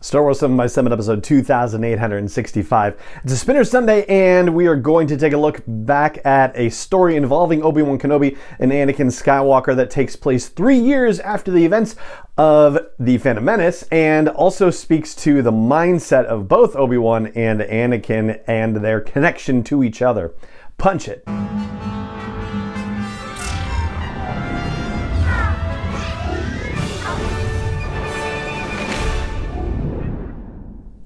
Star Wars 7x7 episode 2865. It's a Spinner Sunday, and we are going to take a look back at a story involving Obi-Wan Kenobi and Anakin Skywalker that takes place 3 years after the events of The Phantom Menace, and also speaks to the mindset of both Obi-Wan and Anakin and their connection to each other. Punch it.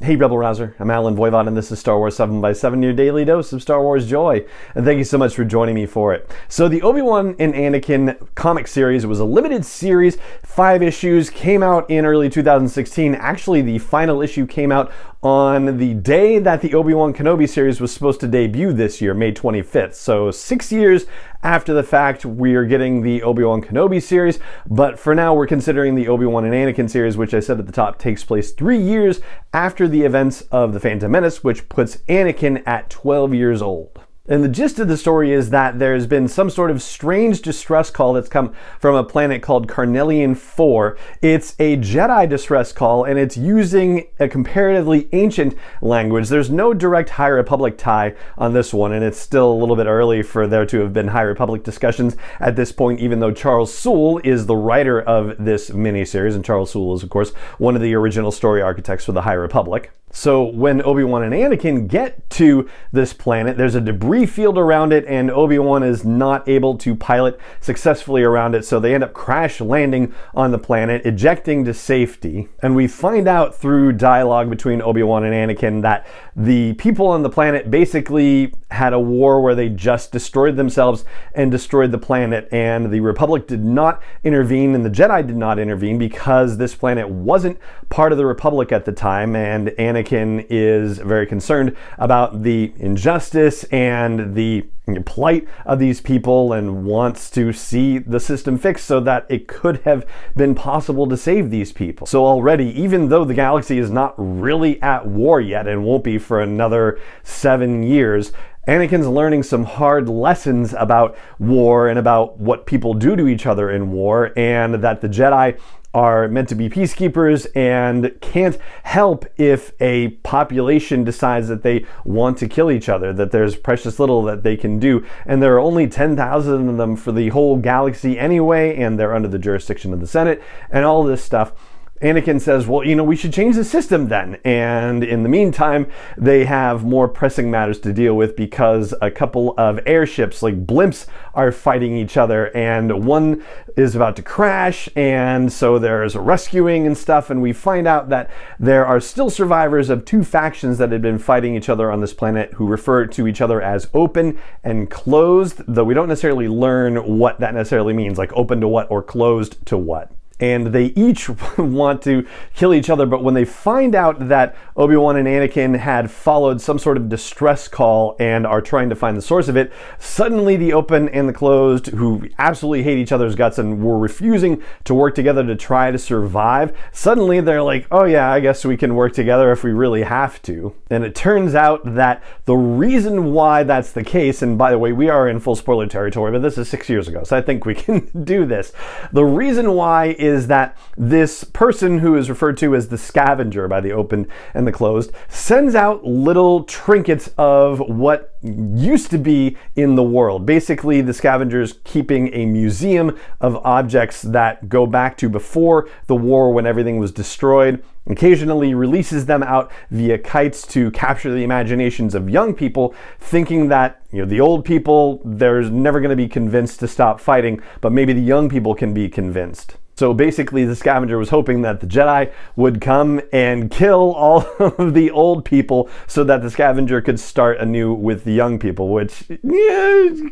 Hey Rebel Rouser, I'm Alan Voivod, and this is Star Wars 7x7, your daily dose of Star Wars joy. And thank you so much for joining me for it. So the Obi-Wan and Anakin comic series was a limited series, 5 issues, came out in early 2016. Actually, the final issue came out on the day that the Obi-Wan Kenobi series was supposed to debut this year, May 25th. So 6 years after the fact, we're getting the Obi-Wan Kenobi series, but for now we're considering the Obi-Wan and Anakin series, which I said at the top takes place 3 years after the events of The Phantom Menace, which puts Anakin at 12 years old. And the gist of the story is that there's been some sort of strange distress call that's come from a planet called Carnelian 4. It's a Jedi distress call, and it's using a comparatively ancient language. There's no direct High Republic tie on this one, and it's still a little bit early for there to have been High Republic discussions at this point, even though Charles Soule is the writer of this miniseries, and Charles Soule is, of course, one of the original story architects for the High Republic. So when Obi-Wan and Anakin get to this planet, there's a debris field around it, and Obi-Wan is not able to pilot successfully around it, so they end up crash landing on the planet, ejecting to safety. And we find out through dialogue between Obi-Wan and Anakin that the people on the planet basically had a war where they just destroyed themselves and destroyed the planet, and the Republic did not intervene and the Jedi did not intervene because this planet wasn't part of the Republic at the time, and Anakin is very concerned about the injustice and the plight of these people and wants to see the system fixed so that it could have been possible to save these people. So already, even though the galaxy is not really at war yet and won't be for another 7 years, Anakin's learning some hard lessons about war and about what people do to each other in war, and that the Jedi are meant to be peacekeepers and can't help if a population decides that they want to kill each other, that there's precious little that they can do. And there are only 10,000 of them for the whole galaxy anyway, and they're under the jurisdiction of the Senate and all this stuff. Anakin says, well, we should change the system then. And in the meantime, they have more pressing matters to deal with because a couple of airships, like blimps, are fighting each other, and one is about to crash, and so there's rescuing and stuff, and we find out that there are still survivors of 2 factions that had been fighting each other on this planet who refer to each other as open and closed, though we don't necessarily learn what that necessarily means, like open to what or closed to what. And they each want to kill each other, but when they find out that Obi-Wan and Anakin had followed some sort of distress call and are trying to find the source of it, suddenly the open and the closed, who absolutely hate each other's guts and were refusing to work together to try to survive, suddenly they're like, oh yeah, I guess we can work together if we really have to. And it turns out that the reason why that's the case, and by the way, we are in full spoiler territory, but this is 6 years ago, so I think we can do this. The reason why is that this person who is referred to as the scavenger by the open and the closed sends out little trinkets of what used to be in the world. Basically, the scavenger's keeping a museum of objects that go back to before the war when everything was destroyed. Occasionally releases them out via kites to capture the imaginations of young people, thinking that the old people, they're never going to be convinced to stop fighting, but maybe the young people can be convinced. So basically, the scavenger was hoping that the Jedi would come and kill all of the old people so that the scavenger could start anew with the young people, which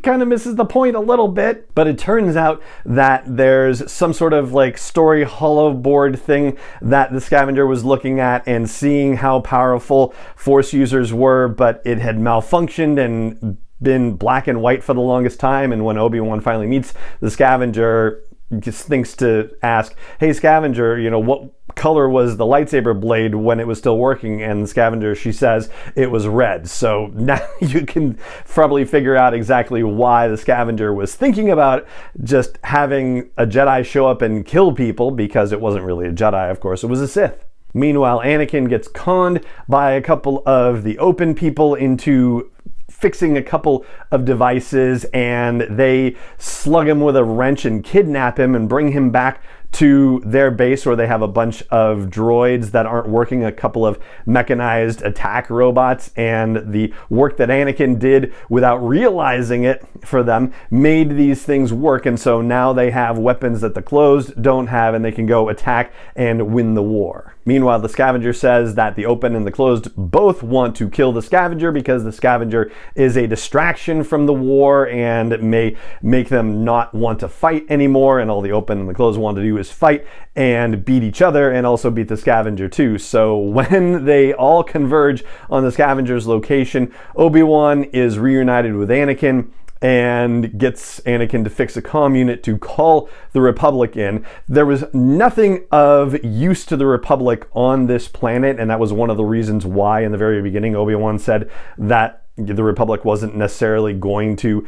kind of misses the point a little bit. But it turns out that there's some sort of story hollow board thing that the scavenger was looking at and seeing how powerful Force users were, but it had malfunctioned and been black and white for the longest time. And when Obi-Wan finally meets the scavenger, just thinks to ask, hey scavenger, what color was the lightsaber blade when it was still working? And the scavenger, she says, it was red. So now you can probably figure out exactly why the scavenger was thinking about just having a Jedi show up and kill people, because it wasn't really a Jedi, of course, it was a Sith. Meanwhile, Anakin gets conned by a couple of the Open people into fixing a couple of devices, and they slug him with a wrench and kidnap him and bring him back to their base, where they have a bunch of droids that aren't working, a couple of mechanized attack robots, and the work that Anakin did without realizing it for them made these things work, and so now they have weapons that the closed don't have, and they can go attack and win the war. Meanwhile, the Scavenger says that the Open and the closed both want to kill the Scavenger because the Scavenger is a distraction from the war and may make them not want to fight anymore, and all the Open and the closed want to do is fight and beat each other and also beat the Scavenger too. So when they all converge on the Scavenger's location, Obi-Wan is reunited with Anakin and gets Anakin to fix a comm unit to call the Republic in. There was nothing of use to the Republic on this planet, and that was one of the reasons why in the very beginning Obi-Wan said that the Republic wasn't necessarily going to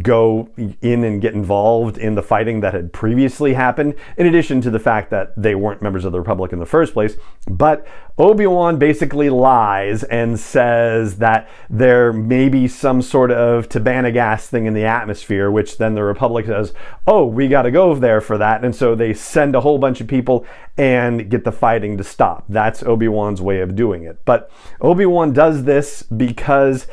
go in and get involved in the fighting that had previously happened, in addition to the fact that they weren't members of the Republic in the first place. But Obi-Wan basically lies and says that there may be some sort of Tabana gas thing in the atmosphere, which then the Republic says, oh, we got to go there for that. And so they send a whole bunch of people and get the fighting to stop. That's Obi-Wan's way of doing it. But Obi-Wan does this because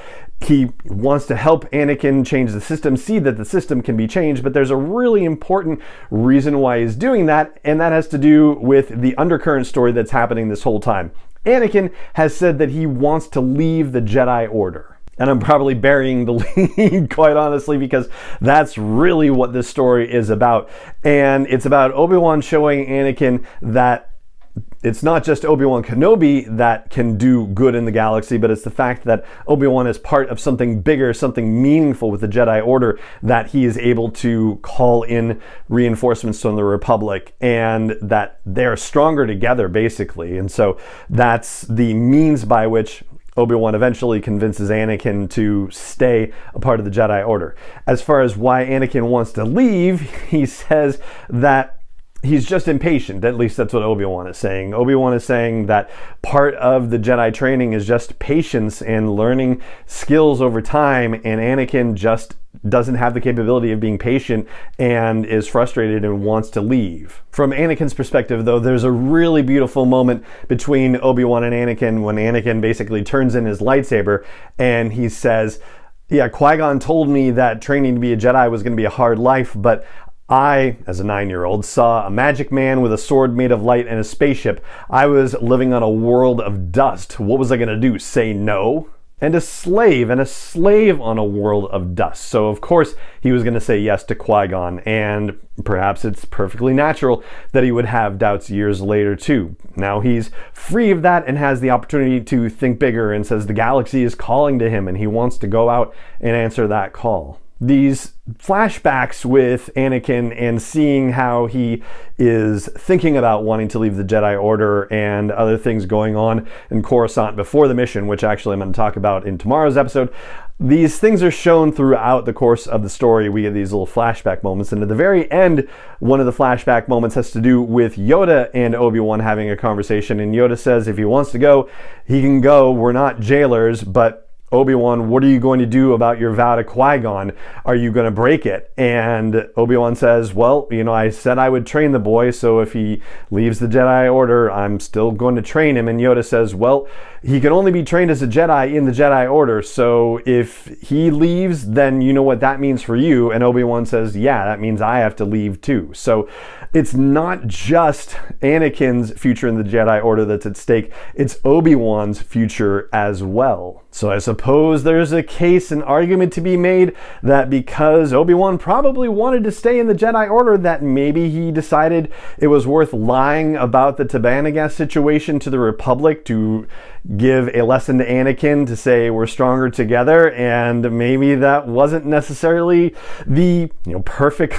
he wants to help Anakin change the system, see that the system can be changed, but there's a really important reason why he's doing that, and that has to do with the undercurrent story that's happening this whole time. Anakin has said that he wants to leave the Jedi Order. And I'm probably burying the lead, quite honestly, because that's really what this story is about. And it's about Obi-Wan showing Anakin that it's not just Obi-Wan Kenobi that can do good in the galaxy, but it's the fact that Obi-Wan is part of something bigger, something meaningful with the Jedi Order, that he is able to call in reinforcements from the Republic, and that they're stronger together, basically. And so that's the means by which Obi-Wan eventually convinces Anakin to stay a part of the Jedi Order. As far as why Anakin wants to leave, he says that he's just impatient. At least that's what Obi-Wan is saying. Obi-Wan is saying that part of the Jedi training is just patience and learning skills over time, and Anakin just doesn't have the capability of being patient and is frustrated and wants to leave. From Anakin's perspective, though, there's a really beautiful moment between Obi-Wan and Anakin when Anakin basically turns in his lightsaber and he says, yeah, Qui-Gon told me that training to be a Jedi was going to be a hard life, but I, as a 9-year-old, saw a magic man with a sword made of light and a spaceship. I was living on a world of dust. What was I going to do? Say no? And a slave on a world of dust. So of course he was going to say yes to Qui-Gon, and perhaps it's perfectly natural that he would have doubts years later too. Now he's free of that and has the opportunity to think bigger, and says the galaxy is calling to him and he wants to go out and answer that call. These flashbacks with Anakin and seeing how he is thinking about wanting to leave the Jedi Order and other things going on in Coruscant before the mission, which actually I'm going to talk about in tomorrow's episode. These things are shown throughout the course of the story. We get these little flashback moments, and at the very end, one of the flashback moments has to do with Yoda and Obi-Wan having a conversation, and Yoda says if he wants to go, he can go. We're not jailers, but Obi-Wan, what are you going to do about your vow to Qui-Gon? Are you going to break it? And Obi-Wan says, well, I said I would train the boy, so if he leaves the Jedi Order, I'm still going to train him. And Yoda says, well, he can only be trained as a Jedi in the Jedi Order, so if he leaves, then you know what that means for you. And Obi-Wan says, yeah, that means I have to leave too. So it's not just Anakin's future in the Jedi Order that's at stake, it's Obi-Wan's future as well. So I suppose there's a case, an argument to be made that because Obi-Wan probably wanted to stay in the Jedi Order, that maybe he decided it was worth lying about the Tabana gas situation to the Republic to give a lesson to Anakin to say we're stronger together, and maybe that wasn't necessarily the perfect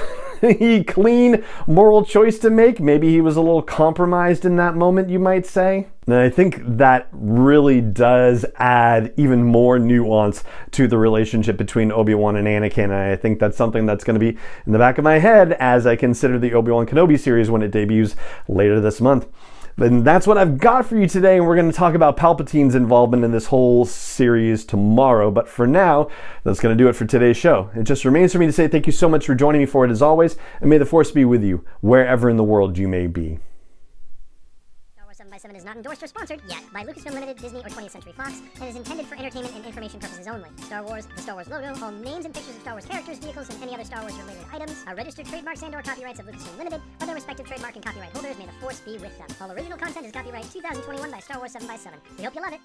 clean moral choice to make. Maybe he was a little compromised in that moment, you might say. And I think that really does add even more nuance to the relationship between Obi-Wan and Anakin. And I think that's something that's going to be in the back of my head as I consider the Obi-Wan Kenobi series when it debuts later this month. And that's what I've got for you today, and we're going to talk about Palpatine's involvement in this whole series tomorrow. But for now, that's going to do it for today's show. It just remains for me to say thank you so much for joining me for it as always, and may the Force be with you wherever in the world you may be. 7x7 is not endorsed or sponsored yet by Lucasfilm Limited, Disney, or 20th Century Fox, and is intended for entertainment and information purposes only. Star Wars, the Star Wars logo, all names and pictures of Star Wars characters, vehicles, and any other Star Wars related items are registered trademarks and/or copyrights of Lucasfilm Limited, or their respective trademark and copyright holders. May the Force be with them. All original content is copyright 2021 by Star Wars 7x7. We hope you love it.